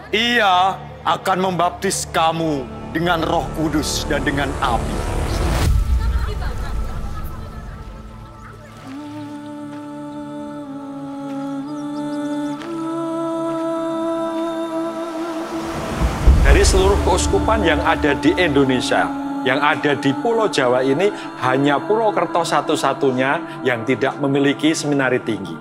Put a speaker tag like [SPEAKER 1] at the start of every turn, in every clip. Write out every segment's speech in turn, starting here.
[SPEAKER 1] Ia akan membaptis kamu dengan Roh Kudus dan dengan api.
[SPEAKER 2] Dari seluruh keuskupan yang ada di Indonesia, yang ada di Pulau Jawa ini, hanya Purwokerto satu-satunya yang tidak memiliki seminari tinggi.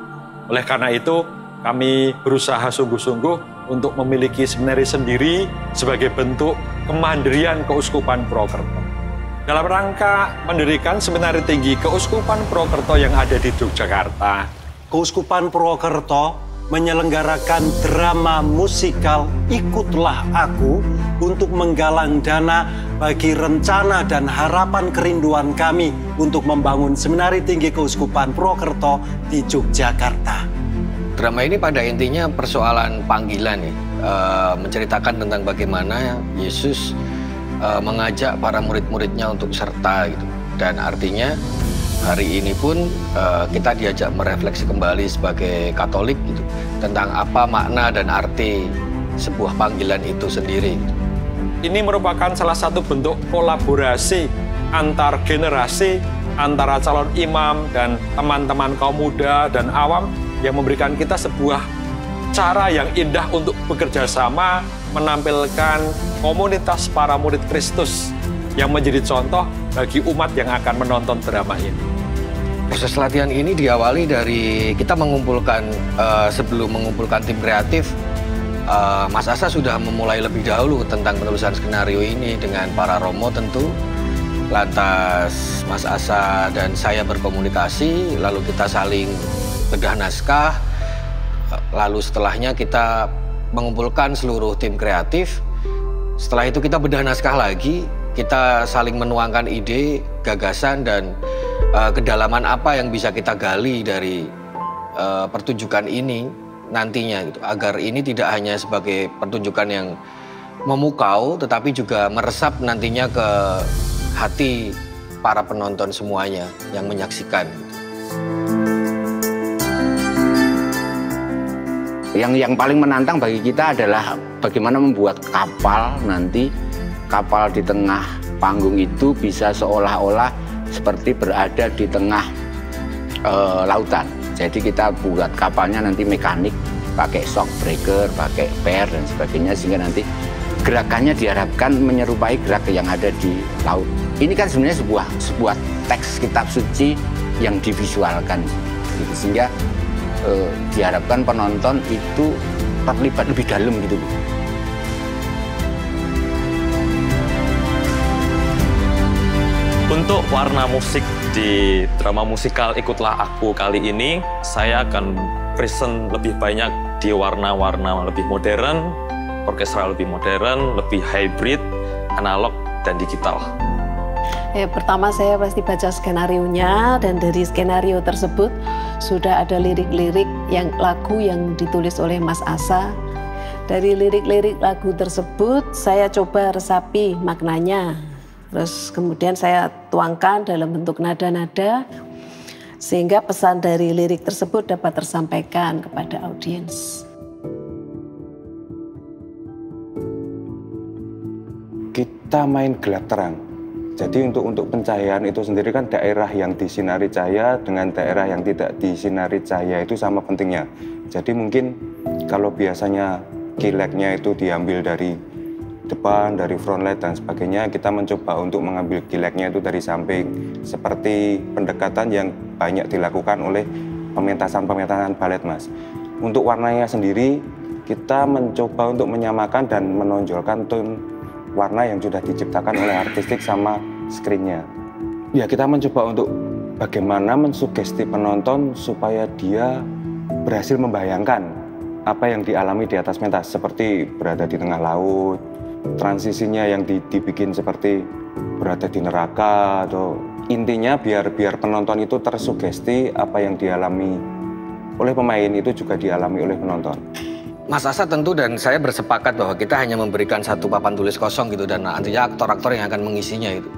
[SPEAKER 2] Oleh karena itu, kami berusaha sungguh-sungguh untuk memiliki seminari sendiri sebagai bentuk kemandirian Keuskupan Purwokerto. Dalam rangka mendirikan seminari tinggi Keuskupan Purwokerto yang ada di Yogyakarta,
[SPEAKER 3] Keuskupan Purwokerto menyelenggarakan drama musikal Ikutlah Aku untuk menggalang dana bagi rencana dan harapan kerinduan kami untuk membangun Seminari Tinggi Keuskupan Purwokerto di Yogyakarta.
[SPEAKER 4] Drama ini pada intinya persoalan panggilan ya, menceritakan tentang bagaimana Yesus mengajak para murid-muridnya untuk serta gitu. Dan artinya hari ini pun kita diajak merefleksi kembali sebagai Katolik gitu, tentang apa makna dan arti sebuah panggilan itu sendiri.
[SPEAKER 2] ini merupakan salah satu bentuk kolaborasi antar generasi, antara calon imam dan teman-teman kaum muda dan awam yang memberikan kita sebuah cara yang indah untuk bekerja sama menampilkan komunitas para murid Kristus yang menjadi contoh bagi umat yang akan menonton drama ini.
[SPEAKER 4] Proses latihan ini diawali dari kita mengumpulkan, sebelum mengumpulkan tim kreatif, Mas Asa sudah memulai lebih dahulu tentang penulisan skenario ini dengan para romo tentu. Lantas Mas Asa dan saya berkomunikasi, lalu kita saling bedah naskah, lalu setelahnya kita mengumpulkan seluruh tim kreatif. Setelah itu kita bedah naskah lagi, kita saling menuangkan ide, gagasan, dan kedalaman apa yang bisa kita gali dari pertunjukan ini nantinya gitu, agar ini tidak hanya sebagai pertunjukan yang memukau, tetapi juga meresap nantinya ke hati para penonton semuanya yang menyaksikan.
[SPEAKER 5] Yang paling menantang bagi kita adalah bagaimana membuat kapal nanti, kapal di tengah panggung itu bisa seolah-olah seperti berada di tengah lautan. Jadi kita buat kapalnya nanti mekanik, pakai shock breaker, pakai per dan sebagainya, sehingga nanti gerakannya diharapkan menyerupai gerak yang ada di laut. Ini kan sebenarnya sebuah teks kitab suci yang divisualkan, gitu. Sehingga diharapkan penonton itu terlibat lebih dalam gitu.
[SPEAKER 6] Untuk warna musik di drama musikal Ikutlah Aku kali ini, saya akan present lebih banyak di warna-warna lebih modern, orkestra lebih modern, lebih hybrid, analog, dan digital.
[SPEAKER 7] Pertama saya pasti baca skenarionya, dan dari skenario tersebut sudah ada lirik-lirik yang lagu yang ditulis oleh Mas Asa. Dari lirik-lirik lagu tersebut saya coba resapi maknanya. Terus kemudian saya tuangkan dalam bentuk nada-nada sehingga pesan dari lirik tersebut dapat tersampaikan kepada audiens.
[SPEAKER 8] Kita main gelap terang. Jadi untuk pencahayaan itu sendiri kan daerah yang disinari cahaya dengan daerah yang tidak disinari cahaya itu sama pentingnya. Jadi mungkin kalau biasanya kileknya itu diambil dari depan, dari front light dan sebagainya, kita mencoba untuk mengambil kileknya itu dari samping, seperti pendekatan yang banyak dilakukan oleh pementasan balet, Mas. Untuk warnanya sendiri, kita mencoba untuk menyamakan dan menonjolkan tone warna yang sudah diciptakan oleh artistik sama screen-nya. Ya, kita mencoba untuk bagaimana mensugesti penonton supaya dia berhasil membayangkan apa yang dialami di atas pentas, seperti berada di tengah laut, transisinya yang dibikin seperti berada di neraka, atau intinya biar penonton itu tersugesti apa yang dialami oleh pemain itu juga dialami oleh penonton.
[SPEAKER 4] Mas Asa tentu dan saya bersepakat bahwa kita hanya memberikan satu papan tulis kosong gitu, dan nantinya aktor-aktor yang akan mengisinya itu.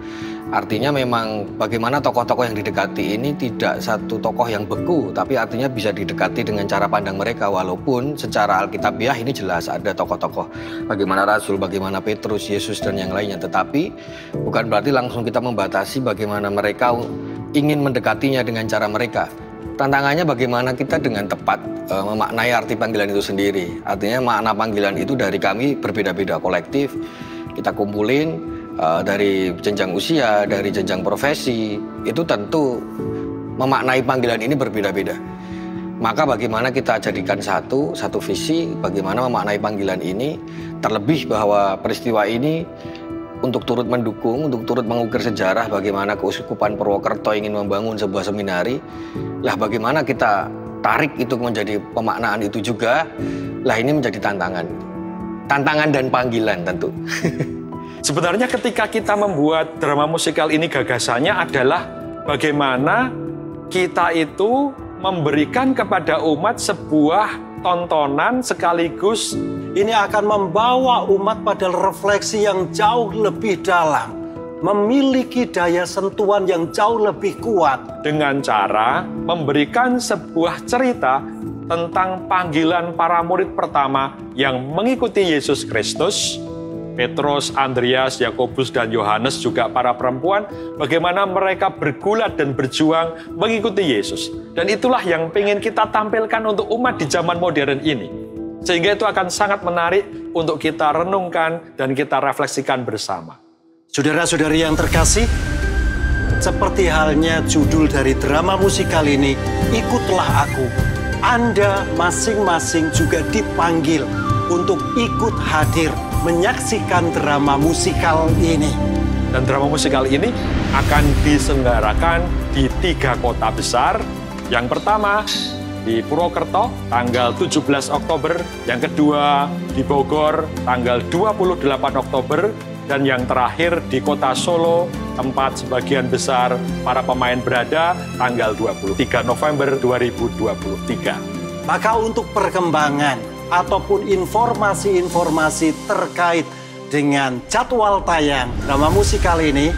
[SPEAKER 4] Artinya memang bagaimana tokoh-tokoh yang didekati ini tidak satu tokoh yang beku, tapi artinya bisa didekati dengan cara pandang mereka. Walaupun secara alkitabiah ini jelas ada tokoh-tokoh bagaimana Rasul, bagaimana Petrus, Yesus, dan yang lainnya. Tetapi bukan berarti langsung kita membatasi bagaimana mereka ingin mendekatinya dengan cara mereka. Tantangannya bagaimana kita dengan tepat memaknai arti panggilan itu sendiri. Artinya makna panggilan itu dari kami berbeda-beda kolektif, kita kumpulin dari jenjang usia, dari jenjang profesi, itu tentu memaknai panggilan ini berbeda-beda. Maka bagaimana kita jadikan satu visi, bagaimana memaknai panggilan ini, terlebih bahwa peristiwa ini untuk turut mendukung, untuk turut mengukir sejarah bagaimana Keuskupan Purwokerto ingin membangun sebuah seminari. Lah bagaimana kita tarik itu menjadi pemaknaan itu juga, lah ini menjadi tantangan. Tantangan dan panggilan tentu.
[SPEAKER 2] Sebenarnya ketika kita membuat drama musikal ini gagasannya adalah bagaimana kita itu memberikan kepada umat sebuah tontonan sekaligus
[SPEAKER 3] ini akan membawa umat pada refleksi yang jauh lebih dalam, memiliki daya sentuhan yang jauh lebih kuat.
[SPEAKER 2] Dengan cara memberikan sebuah cerita tentang panggilan para murid pertama yang mengikuti Yesus Kristus, Petrus, Andreas, Yakobus, dan Yohanes, juga para perempuan, bagaimana mereka bergulat dan berjuang mengikuti Yesus. Dan itulah yang ingin kita tampilkan untuk umat di zaman modern ini. Sehingga itu akan sangat menarik untuk kita renungkan dan kita refleksikan bersama.
[SPEAKER 3] Saudara-saudari yang terkasih, seperti halnya judul dari drama musikal ini, Ikutlah Aku. Anda masing-masing juga dipanggil untuk ikut hadir menyaksikan drama musikal ini.
[SPEAKER 2] Dan drama musikal ini akan diselenggarakan di 3 kota besar. Yang pertama di Purwokerto tanggal 17 Oktober, yang kedua di Bogor tanggal 28 Oktober, dan yang terakhir di kota Solo, tempat sebagian besar para pemain berada, tanggal 23 November 2023.
[SPEAKER 3] Maka untuk perkembangan ataupun informasi-informasi terkait dengan jadwal tayang drama musikal ini,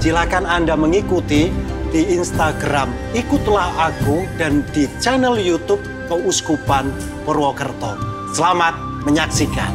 [SPEAKER 3] silakan Anda mengikuti di Instagram Ikutlah Aku dan di channel YouTube Keuskupan Purwokerto. Selamat menyaksikan.